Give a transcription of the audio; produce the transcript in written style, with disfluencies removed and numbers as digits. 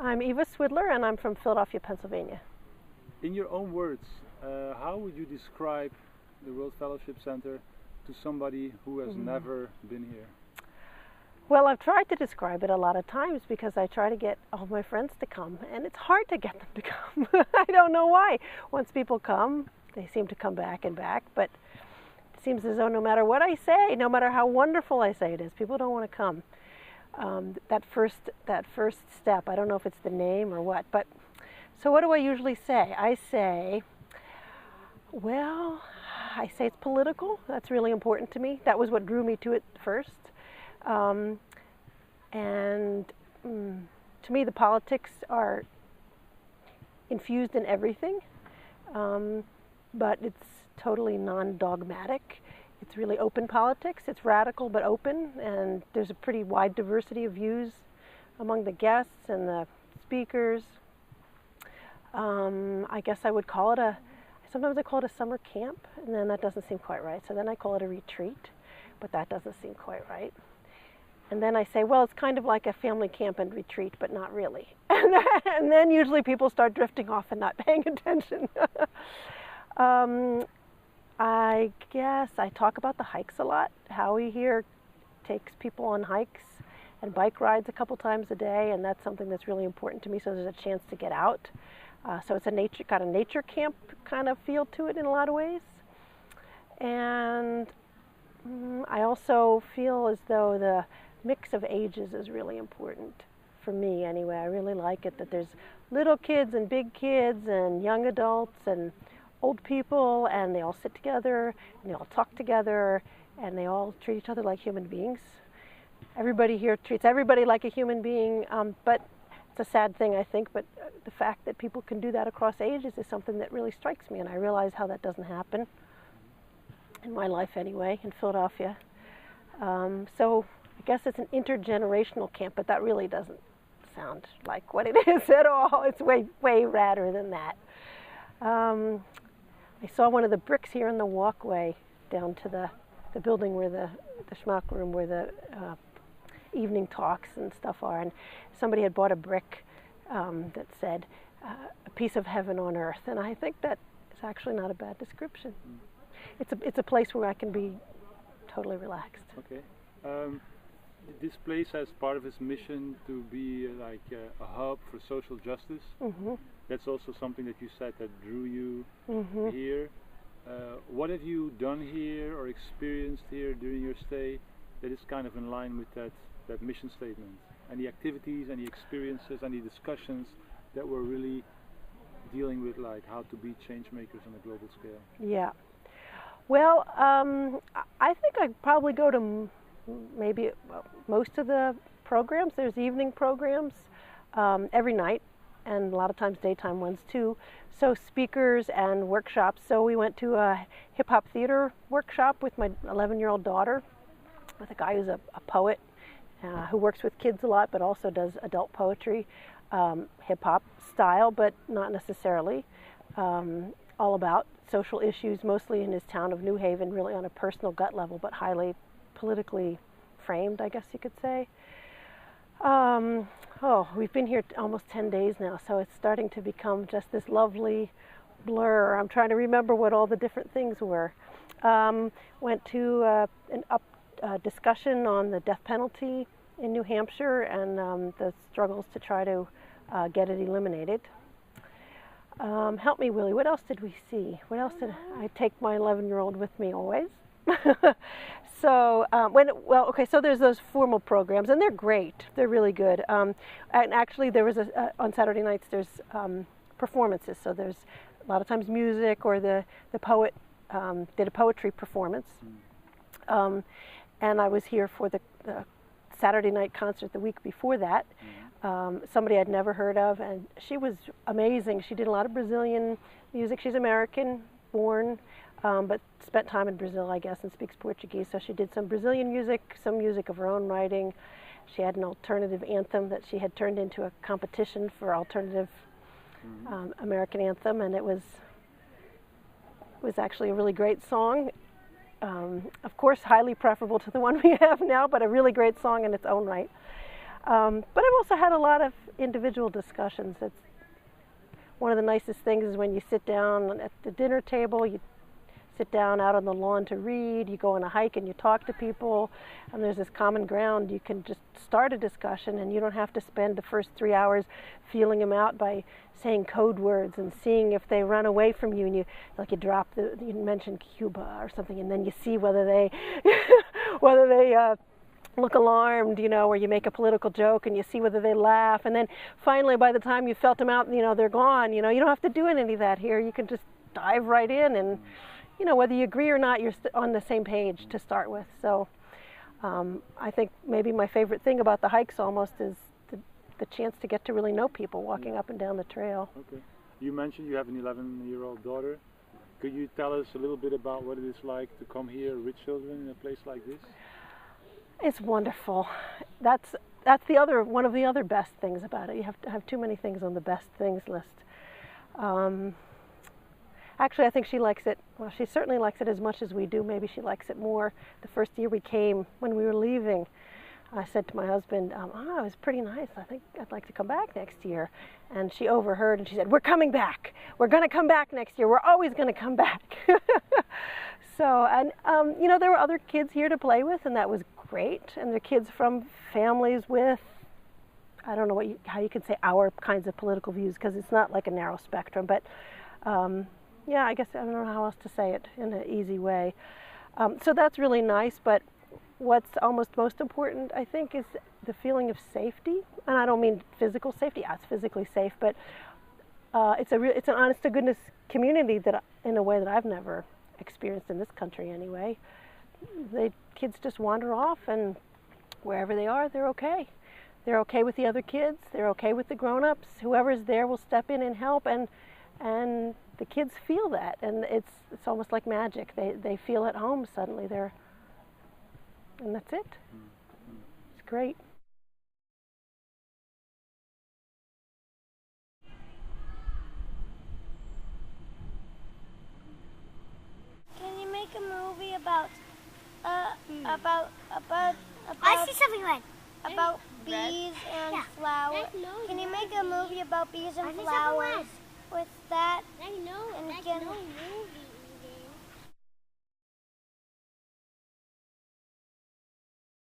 I'm Eva Swidler, and I'm from Philadelphia, Pennsylvania. In your own words, how would you describe the World Fellowship Center to somebody who has never been here? Well, I've tried to describe it a lot of times because I try to get all my friends to come, and it's hard to get them to come. I don't know why. Once people come, they seem to come back and back, but it seems as though no matter what I say, no matter how wonderful I say it is, people don't want to come. That first step, I don't know if it's the name or what, but so what do I usually say? I say it's political. That's really important to me. That was what drew me to it first. To me, the politics are infused in everything, but it's totally non-dogmatic. It's really open politics. It's radical but open, and there's a pretty wide diversity of views among the guests and the speakers. I guess I would call it sometimes I call it a summer camp, and then that doesn't seem quite right. So then I call it a retreat, but that doesn't seem quite right. And then I say, well, it's kind of like a family camp and retreat, but not really. And then usually people start drifting off and not paying attention. I guess I talk about the hikes a lot. Howie here takes people on hikes and bike rides a couple times a day, and that's something that's really important to me, so there's a chance to get out. So it's got a nature camp kind of feel to it in a lot of ways. And I also feel as though the mix of ages is really important for me anyway. I really like it that there's little kids and big kids and young adults and old people, and they all sit together and they all talk together and they all treat each other like human beings. Everybody here treats everybody like a human being, but it's a sad thing, I think, but the fact that people can do that across ages is something that really strikes me, and I realize how that doesn't happen in my life anyway, in Philadelphia. So I guess it's an intergenerational camp, but that really doesn't sound like what it is at all. It's way, way radder than that. I saw one of the bricks here in the walkway down to the building where the schmuck room where the evening talks and stuff are, and somebody had bought a brick that said a piece of heaven on earth, and I think that is actually not a bad description. It's a place where I can be totally relaxed. Okay. This place has part of its mission to be like a hub for social justice. That's also something that you said that drew you here. What have you done here or experienced here during your stay that is kind of in line with that mission statement? Any activities, any experiences, any discussions that were really dealing with like how to be change makers on a global scale? Yeah. Well, I think I'd probably go to maybe most of the programs. There's evening programs every night, and a lot of times daytime ones too. So speakers and workshops. So we went to a hip-hop theater workshop with my 11-year-old daughter, with a guy who's a poet who works with kids a lot, but also does adult poetry, hip-hop style, but not necessarily. All about social issues, mostly in his town of New Haven, really on a personal gut level, but highly politically framed, I guess you could say. We've been here almost 10 days now, so it's starting to become just this lovely blur. I'm trying to remember what all the different things were. Went to a discussion on the death penalty in New Hampshire and the struggles to try to get it eliminated. Help me, Willie, what else did we see? What else did I take my 11-year-old with me always? So so there's those formal programs, and they're great. They're really good. And actually, there was on Saturday nights there's performances. So there's a lot of times music, or the poet did a poetry performance. And I was here for the Saturday night concert the week before that. Somebody I'd never heard of, and she was amazing. She did a lot of Brazilian music. She's American born, but spent time in Brazil, I guess, and speaks Portuguese. So she did some Brazilian music, some music of her own writing. She had an alternative anthem that she had turned into a competition for alternative American anthem, and it was actually a really great song. Of course, highly preferable to the one we have now, but a really great song in its own right. But I've also had a lot of individual discussions. That's one of the nicest things is when you sit down at the dinner table, you sit down out on the lawn to read, you go on a hike and you talk to people, and there's this common ground. You can just start a discussion and you don't have to spend the first 3 hours feeling them out by saying code words and seeing if they run away from you, and you mention Cuba or something, and then you see whether they look alarmed, or you make a political joke and you see whether they laugh, and then finally by the time you felt them out, they're gone. You don't have to do any of that here. You can just dive right in, and whether you agree or not, you're on the same page to start with. So I think maybe my favorite thing about the hikes almost is the chance to get to really know people walking up and down the trail. Okay. You mentioned you have an 11-year-old daughter. Could you tell us a little bit about what it is like to come here with children in a place like this? It's wonderful. That's one of the other best things about it. You have to have too many things on the best things list. Actually, I think she likes it. Well, she certainly likes it as much as we do. Maybe she likes it more. The first year we came, when we were leaving, I said to my husband, "Oh, it was pretty nice. I think I'd like to come back next year." And she overheard and she said, "We're coming back. We're going to come back next year. We're always going to come back." So, and there were other kids here to play with, and that was great. And they're kids from families with, I don't know how you could say our kinds of political views, because it's not like a narrow spectrum, but yeah, I guess I don't know how else to say it in an easy way. So that's really nice, but what's almost most important, I think, is the feeling of safety. And I don't mean physical safety. Yeah, it's physically safe, but it's an honest to goodness community that, in a way that I've never experienced in this country anyway. Kids just wander off, and wherever they are, they're okay. They're okay with the other kids. They're okay with the grown-ups. Whoever's there will step in and help, and the kids feel that, and it's almost like magic. They feel at home suddenly. And that's it. It's great. Can you make a movie about I see something red. about bees and Yeah. flowers? Can you make a movie about bees and flowers with that? I know. And That's can- no movie.